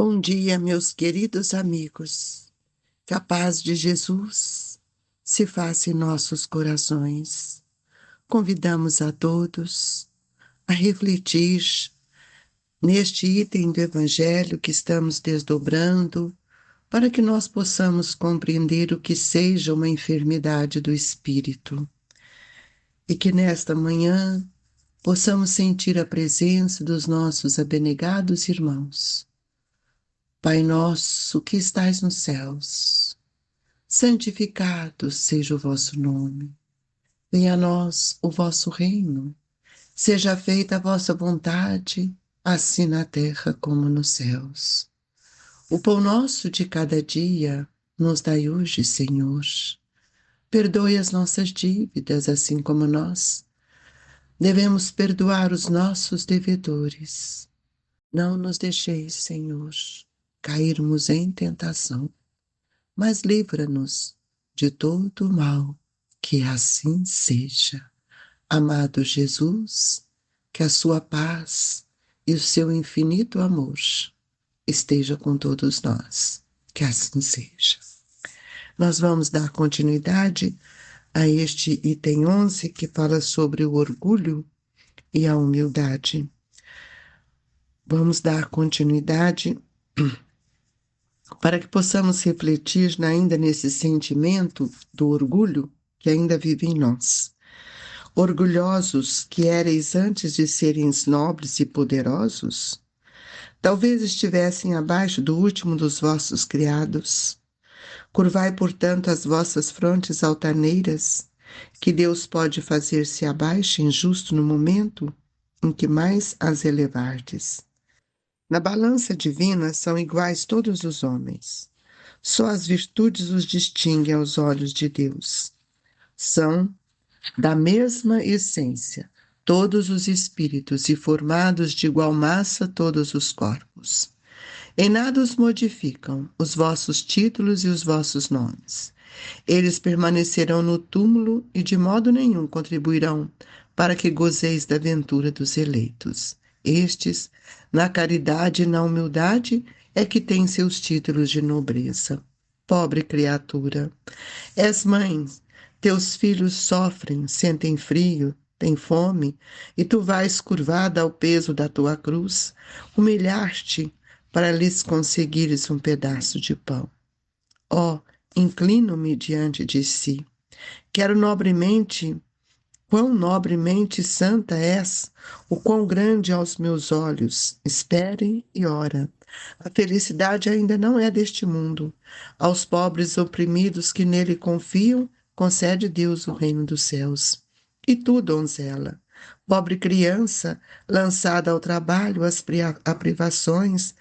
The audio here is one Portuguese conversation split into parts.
Bom dia, meus queridos amigos. Que a paz de Jesus se faça em nossos corações. Convidamos a todos a refletir neste item do Evangelho que estamos desdobrando, para que nós possamos compreender o que seja uma enfermidade do espírito. E que nesta manhã possamos sentir a presença dos nossos abnegados irmãos. Pai nosso que estais nos céus, santificado seja o vosso nome. Venha a nós o vosso reino. Seja feita a vossa vontade, assim na terra como nos céus. O pão nosso de cada dia nos dai hoje, Senhor. Perdoe as nossas dívidas, assim como nós devemos perdoar os nossos devedores. Não nos deixeis, Senhor, cairmos em tentação, mas livra-nos de todo o mal, que assim seja. Amado Jesus, que a sua paz e o seu infinito amor esteja com todos nós, que assim seja. Nós vamos dar continuidade a este item 11, que fala sobre o orgulho e a humildade. Vamos dar continuidade para que possamos refletir ainda nesse sentimento do orgulho que ainda vive em nós. Orgulhosos que éreis antes de serem nobres e poderosos, talvez estivessem abaixo do último dos vossos criados. Curvai, portanto, as vossas frontes altaneiras, que Deus pode fazer-se abaixem justo no momento em que mais as elevardes. Na balança divina são iguais todos os homens. Só as virtudes os distinguem aos olhos de Deus. São da mesma essência todos os espíritos e formados de igual massa todos os corpos. Em nada os modificam os vossos títulos e os vossos nomes. Eles permanecerão no túmulo e de modo nenhum contribuirão para que gozeis da ventura dos eleitos. Estes, na caridade e na humildade, é que têm seus títulos de nobreza. Pobre criatura, és mãe, teus filhos sofrem, sentem frio, têm fome, e tu vais curvada ao peso da tua cruz, humilhar-te para lhes conseguires um pedaço de pão. Ó, inclino-me diante de si. Quero nobremente, quão nobremente santa és, o quão grande aos meus olhos. Espere e ora. A felicidade ainda não é deste mundo. Aos pobres oprimidos que nele confiam, concede Deus o reino dos céus. E tu, donzela, pobre criança, lançada ao trabalho, a privações,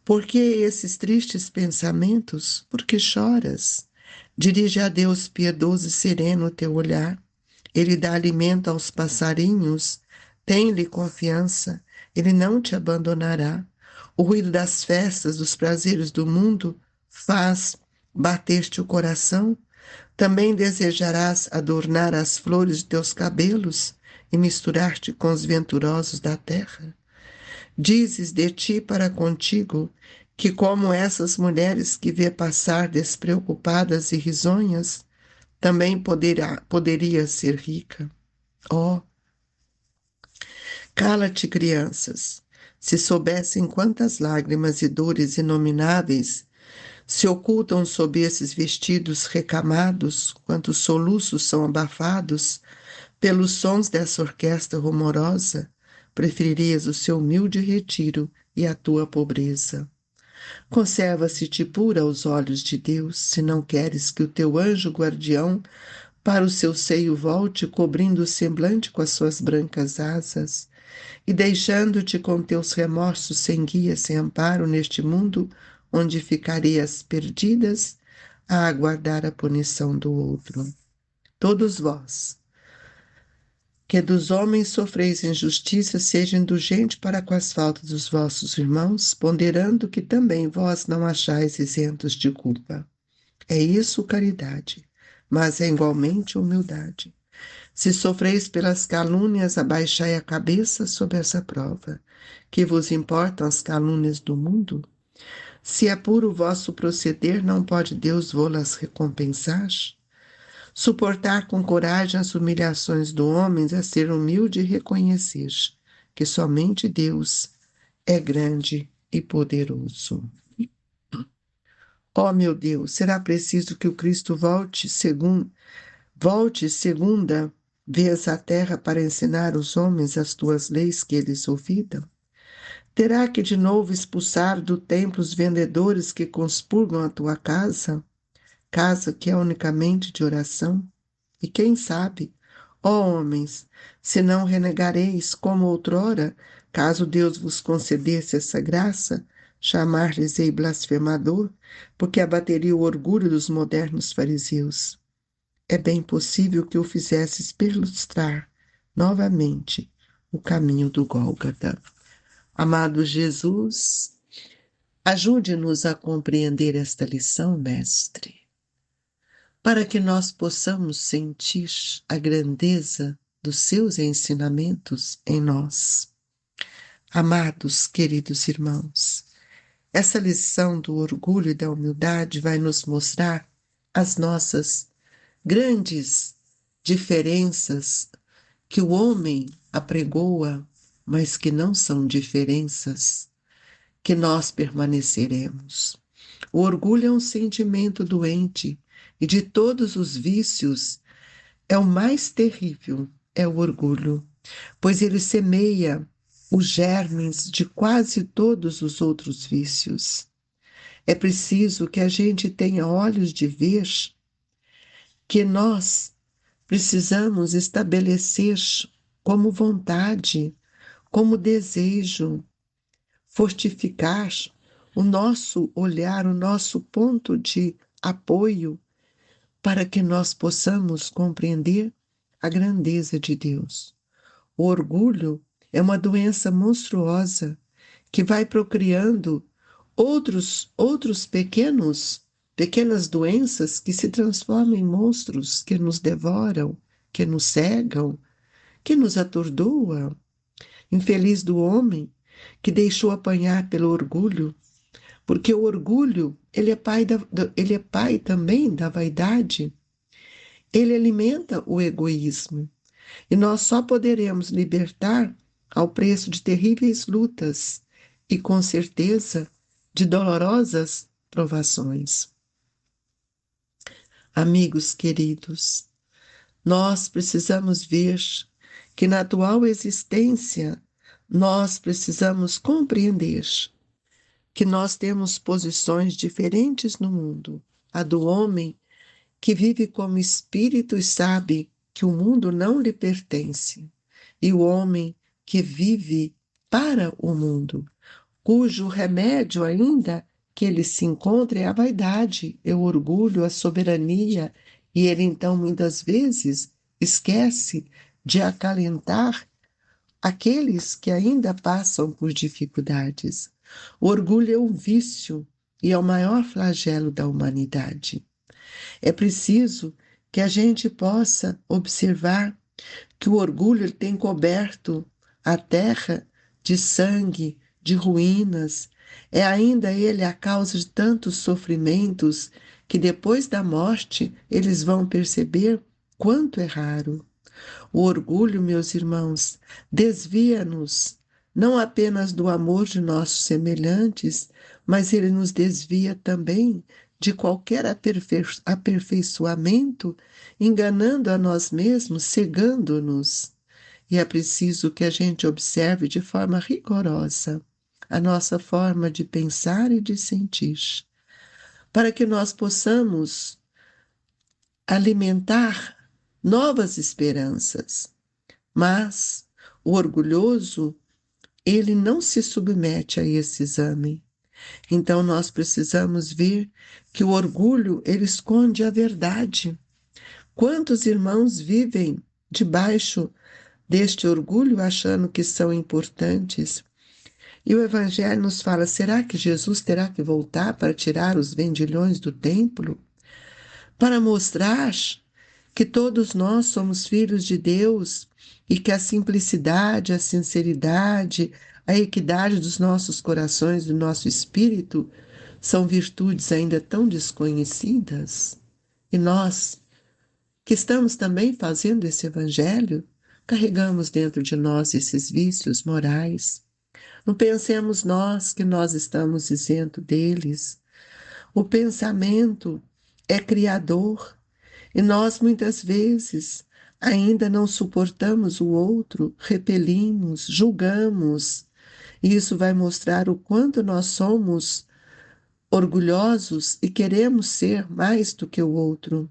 por que esses tristes pensamentos? Por que choras? Dirige a Deus piedoso e sereno o teu olhar. Ele dá alimento aos passarinhos. Tem-lhe confiança. Ele não te abandonará. O ruído das festas, dos prazeres do mundo, faz bater-te o coração. Também desejarás adornar as flores de teus cabelos e misturar-te com os venturosos da terra. Dizes de ti para contigo que, como essas mulheres que vê passar despreocupadas e risonhas, também poderia ser rica. Oh, cala-te, crianças! Se soubessem quantas lágrimas e dores inomináveis se ocultam sob esses vestidos recamados, quantos soluços são abafados pelos sons dessa orquestra rumorosa, preferirias o seu humilde retiro e a tua pobreza. Conserva-se-te pura aos olhos de Deus, se não queres que o teu anjo guardião para o seu seio volte, cobrindo o semblante com as suas brancas asas, e deixando-te com teus remorsos sem guia, sem amparo neste mundo, onde ficarias perdidas a aguardar a punição do outro. Todos vós, que dos homens sofreis injustiça, seja indulgente para com as faltas dos vossos irmãos, ponderando que também vós não achais isentos de culpa. É isso caridade, mas é igualmente humildade. Se sofreis pelas calúnias, abaixai a cabeça sob essa prova. Que vos importam as calúnias do mundo? Se é puro o vosso proceder, não pode Deus vô-las recompensar? Suportar com coragem as humilhações do homem é ser humilde e reconhecer que somente Deus é grande e poderoso. Ó meu Deus, será preciso que o Cristo volte segunda vez à terra para ensinar os homens as tuas leis que eles ouviram? Terá que de novo expulsar do templo os vendedores que conspurgam a tua casa, casa que é unicamente de oração? E quem sabe, ó homens, se não renegareis como outrora, caso Deus vos concedesse essa graça, chamar-lhes-ei blasfemador, porque abateria o orgulho dos modernos fariseus. É bem possível que o fizesses perlustrar novamente o caminho do Gólgota. Amado Jesus, ajude-nos a compreender esta lição, Mestre, para que nós possamos sentir a grandeza dos seus ensinamentos em nós. Amados, queridos irmãos, essa lição do orgulho e da humildade vai nos mostrar as nossas grandes diferenças que o homem apregoa, mas que não são diferenças que nós permaneceremos. O orgulho é um sentimento doente e de todos os vícios é o mais terrível, é o orgulho, pois ele semeia os germes de quase todos os outros vícios. É preciso que a gente tenha olhos de ver que nós precisamos estabelecer como vontade, como desejo, fortificar o nosso olhar, o nosso ponto de apoio, para que nós possamos compreender a grandeza de Deus. O orgulho é uma doença monstruosa que vai procriando outros pequenas doenças que se transformam em monstros que nos devoram, que nos cegam, que nos atordoam. Infeliz do homem que deixou apanhar pelo orgulho, porque o orgulho, ele é pai também da vaidade. Ele alimenta o egoísmo. E nós só poderemos libertar ao preço de terríveis lutas e, com certeza, de dolorosas provações. Amigos queridos, nós precisamos ver que na atual existência nós precisamos compreender que nós temos posições diferentes no mundo. A do homem que vive como espírito e sabe que o mundo não lhe pertence, e o homem que vive para o mundo, cujo remédio ainda que ele se encontra é a vaidade, é o orgulho, a soberania, e ele então muitas vezes esquece de acalentar aqueles que ainda passam por dificuldades. O orgulho é um vício e é o maior flagelo da humanidade. É preciso que a gente possa observar que o orgulho tem coberto a terra de sangue, de ruínas. É ainda ele a causa de tantos sofrimentos que depois da morte eles vão perceber quanto é raro. O orgulho, meus irmãos, desvia-nos não apenas do amor de nossos semelhantes, mas ele nos desvia também de qualquer aperfeiçoamento, enganando a nós mesmos, cegando-nos. E é preciso que a gente observe de forma rigorosa a nossa forma de pensar e de sentir, para que nós possamos alimentar novas esperanças. Mas o orgulhoso, ele não se submete a esse exame. Então nós precisamos ver que o orgulho, ele esconde a verdade. Quantos irmãos vivem debaixo deste orgulho, achando que são importantes? E o Evangelho nos fala, será que Jesus terá que voltar para tirar os vendilhões do templo? Para mostrar que todos nós somos filhos de Deus e que a simplicidade, a sinceridade, a equidade dos nossos corações, do nosso espírito, são virtudes ainda tão desconhecidas. E nós, que estamos também fazendo esse evangelho, carregamos dentro de nós esses vícios morais. Não pensemos nós que nós estamos isento deles. O pensamento é criador e nós muitas vezes ainda não suportamos o outro, repelimos, julgamos. E isso vai mostrar o quanto nós somos orgulhosos e queremos ser mais do que o outro.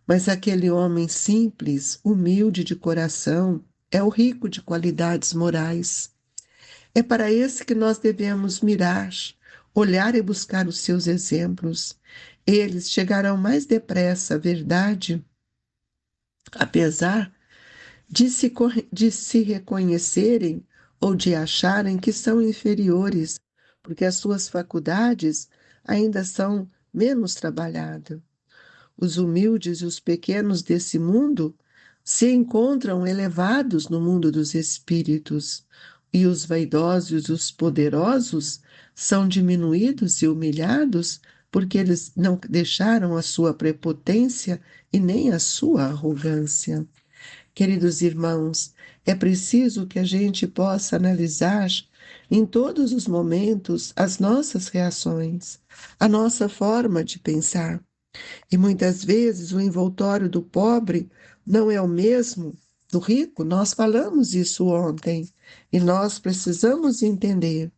Mas aquele homem simples, humilde de coração, é o rico de qualidades morais. É para esse que nós devemos mirar, olhar e buscar os seus exemplos. Eles chegarão mais depressa à verdade, apesar de se reconhecerem ou de acharem que são inferiores, porque as suas faculdades ainda são menos trabalhadas. Os humildes e os pequenos desse mundo se encontram elevados no mundo dos espíritos, e os vaidosos e os poderosos são diminuídos e humilhados porque eles não deixaram a sua prepotência e nem a sua arrogância. Queridos irmãos, é preciso que a gente possa analisar em todos os momentos as nossas reações, a nossa forma de pensar. E muitas vezes o envoltório do pobre não é o mesmo do rico. Nós falamos isso ontem e nós precisamos entender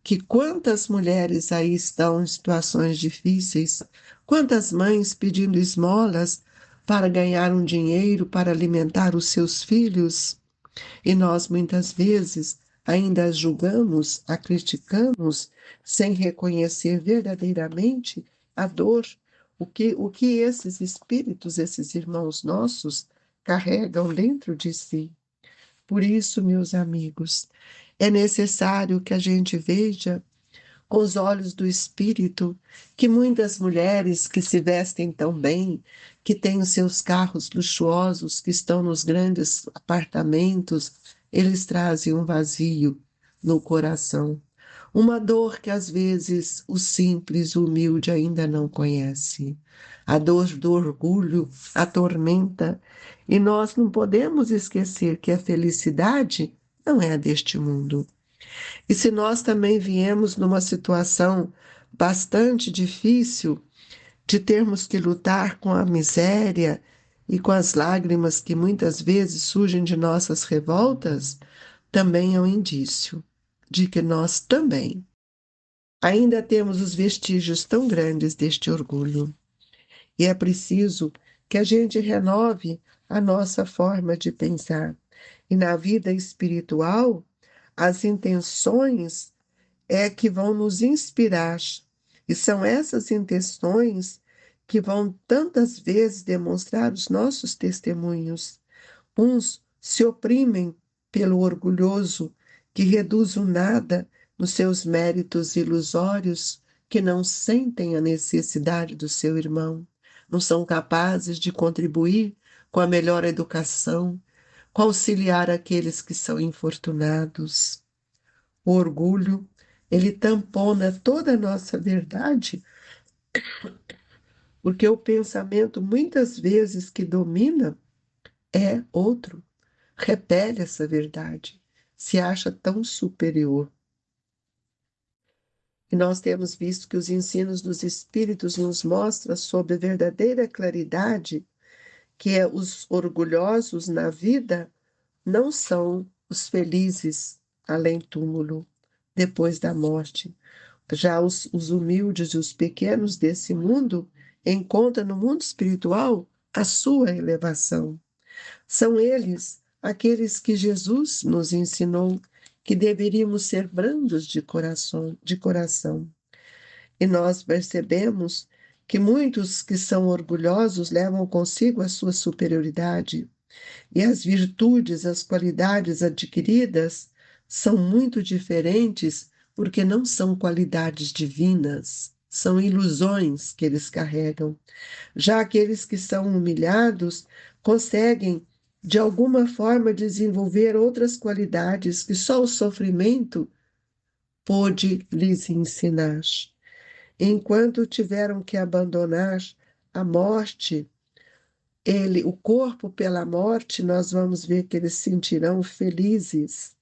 que quantas mulheres aí estão em situações difíceis, quantas mães pedindo esmolas para ganhar um dinheiro para alimentar os seus filhos, e nós muitas vezes ainda as julgamos, a criticamos, sem reconhecer verdadeiramente a dor, o que esses espíritos, esses irmãos nossos, carregam dentro de si. Por isso, meus amigos, é necessário que a gente veja com os olhos do espírito que muitas mulheres que se vestem tão bem, que têm os seus carros luxuosos, que estão nos grandes apartamentos, eles trazem um vazio no coração. Uma dor que às vezes o simples, o humilde ainda não conhece. A dor do orgulho atormenta, e nós não podemos esquecer que a felicidade não é a deste mundo. E se nós também viemos numa situação bastante difícil, de termos que lutar com a miséria e com as lágrimas que muitas vezes surgem de nossas revoltas, também é um indício de que nós também ainda temos os vestígios tão grandes deste orgulho. E é preciso que a gente renove a nossa forma de pensar. E na vida espiritual, as intenções é que vão nos inspirar. E são essas intenções que vão tantas vezes demonstrar os nossos testemunhos. Uns se oprimem pelo orgulhoso, que reduz o nada nos seus méritos ilusórios, que não sentem a necessidade do seu irmão, não são capazes de contribuir com a melhor educação, com auxiliar aqueles que são infortunados. O orgulho, ele tampona toda a nossa verdade, porque o pensamento, muitas vezes, que domina é outro, repele essa verdade, se acha tão superior. E nós temos visto que os ensinos dos Espíritos nos mostram sobre a verdadeira claridade, que é os orgulhosos na vida não são os felizes além túmulo, depois da morte. Já os humildes e os pequenos desse mundo encontram no mundo espiritual a sua elevação. São eles aqueles que Jesus nos ensinou que deveríamos ser brandos de coração. E nós percebemos que muitos que são orgulhosos levam consigo a sua superioridade. E as virtudes, as qualidades adquiridas são muito diferentes porque não são qualidades divinas, são ilusões que eles carregam. Já aqueles que são humilhados conseguem de alguma forma desenvolver outras qualidades que só o sofrimento pôde lhes ensinar. Enquanto tiveram que abandonar a morte, o corpo pela morte, nós vamos ver que eles se sentirão felizes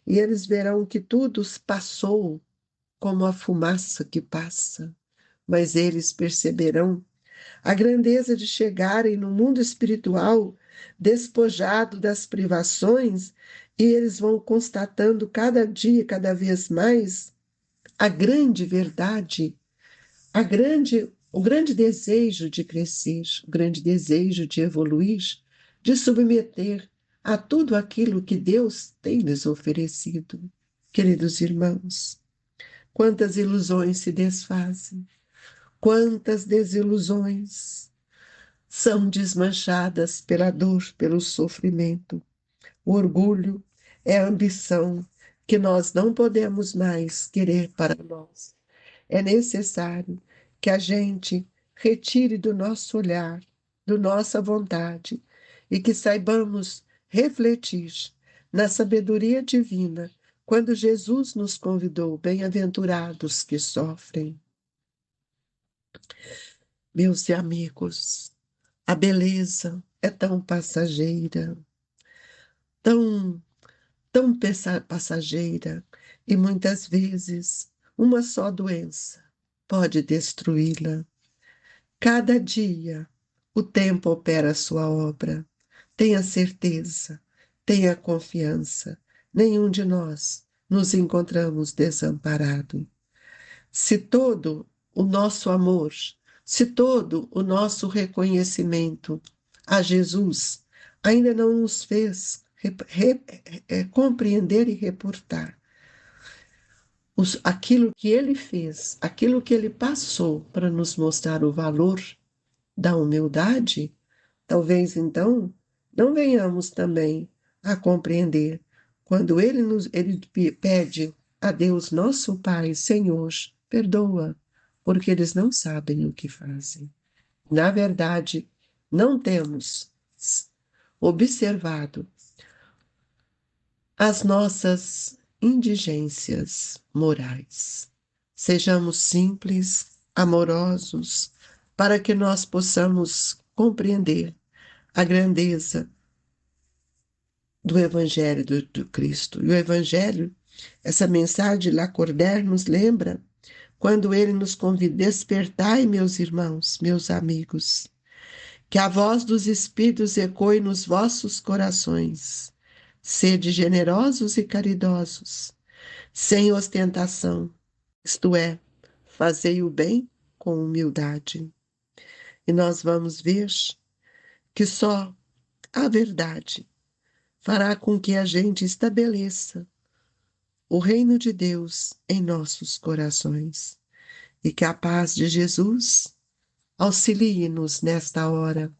e eles verão que tudo passou como a fumaça que passa, mas eles perceberão a grandeza de chegarem no mundo espiritual despojado das privações e eles vão constatando cada dia, cada vez mais, a grande verdade, o grande desejo de crescer, o grande desejo de evoluir, de submeter a tudo aquilo que Deus tem lhes oferecido. Queridos irmãos, quantas ilusões se desfazem, quantas desilusões são desmanchadas pela dor, pelo sofrimento. O orgulho é a ambição que nós não podemos mais querer para nós. É necessário que a gente retire do nosso olhar, do nossa vontade, e que saibamos refletir na sabedoria divina, quando Jesus nos convidou, bem-aventurados que sofrem. Meus amigos, a beleza é tão passageira, tão, tão passageira, e muitas vezes uma só doença pode destruí-la. Cada dia o tempo opera a sua obra. Tenha certeza, tenha confiança. Nenhum de nós nos encontramos desamparado. Se todo o nosso amor, se todo o nosso reconhecimento a Jesus ainda não nos fez compreender e reportar aquilo que ele fez, aquilo que ele passou para nos mostrar o valor da humildade, talvez então não venhamos também a compreender quando ele pede a Deus, nosso Pai, Senhor, perdoa, porque eles não sabem o que fazem. Na verdade, não temos observado as nossas indigências morais. Sejamos simples, amorosos, para que nós possamos compreender a grandeza do Evangelho do Cristo. E o Evangelho, essa mensagem de Lacordaire nos lembra quando ele nos convida: despertai, meus irmãos, meus amigos, que a voz dos Espíritos ecoe nos vossos corações. Sede generosos e caridosos, sem ostentação, isto é, fazei o bem com humildade. E nós vamos ver que só a verdade fará com que a gente estabeleça o reino de Deus em nossos corações e que a paz de Jesus auxilie-nos nesta hora,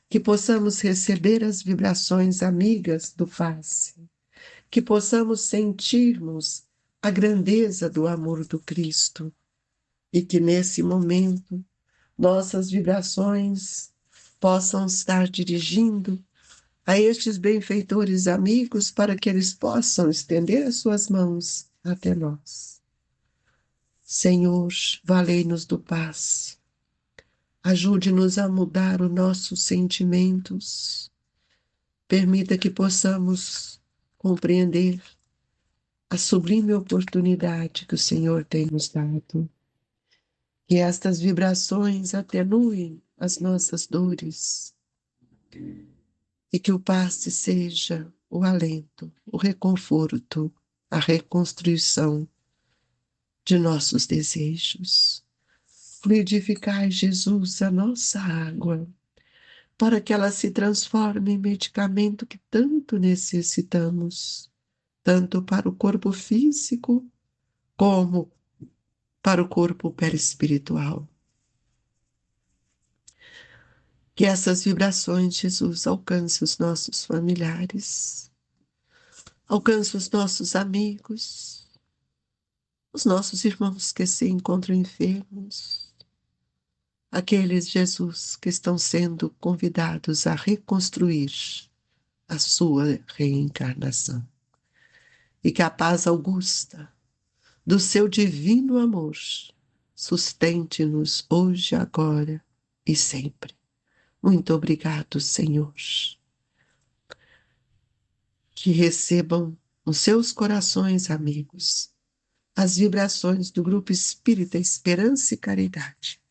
que possamos receber as vibrações amigas do passe, que possamos sentirmos a grandeza do amor do Cristo e que nesse momento nossas vibrações possam estar dirigindo a estes benfeitores amigos para que eles possam estender as suas mãos até nós. Senhor, valei-nos do passe. Ajude-nos a mudar os nossos sentimentos. Permita que possamos compreender a sublime oportunidade que o Senhor tem nos dado. Que estas vibrações atenuem as nossas dores e que o passe seja o alento, o reconforto, a reconstrução de nossos desejos. Fluidificai, Jesus, a nossa água, para que ela se transforme em medicamento que tanto necessitamos, tanto para o corpo físico como para o corpo perispiritual. Que essas vibrações, Jesus, alcancem os nossos familiares, alcancem os nossos amigos, os nossos irmãos que se encontram enfermos, aqueles, Jesus, que estão sendo convidados a reconstruir a sua reencarnação. E que a paz augusta do seu divino amor sustente-nos hoje, agora e sempre. Muito obrigado, Senhor. Que recebam nos seus corações, amigos, as vibrações do Grupo Espírita Esperança e Caridade.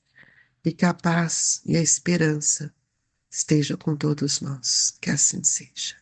E que a paz e a esperança estejam com todos nós. Que assim seja.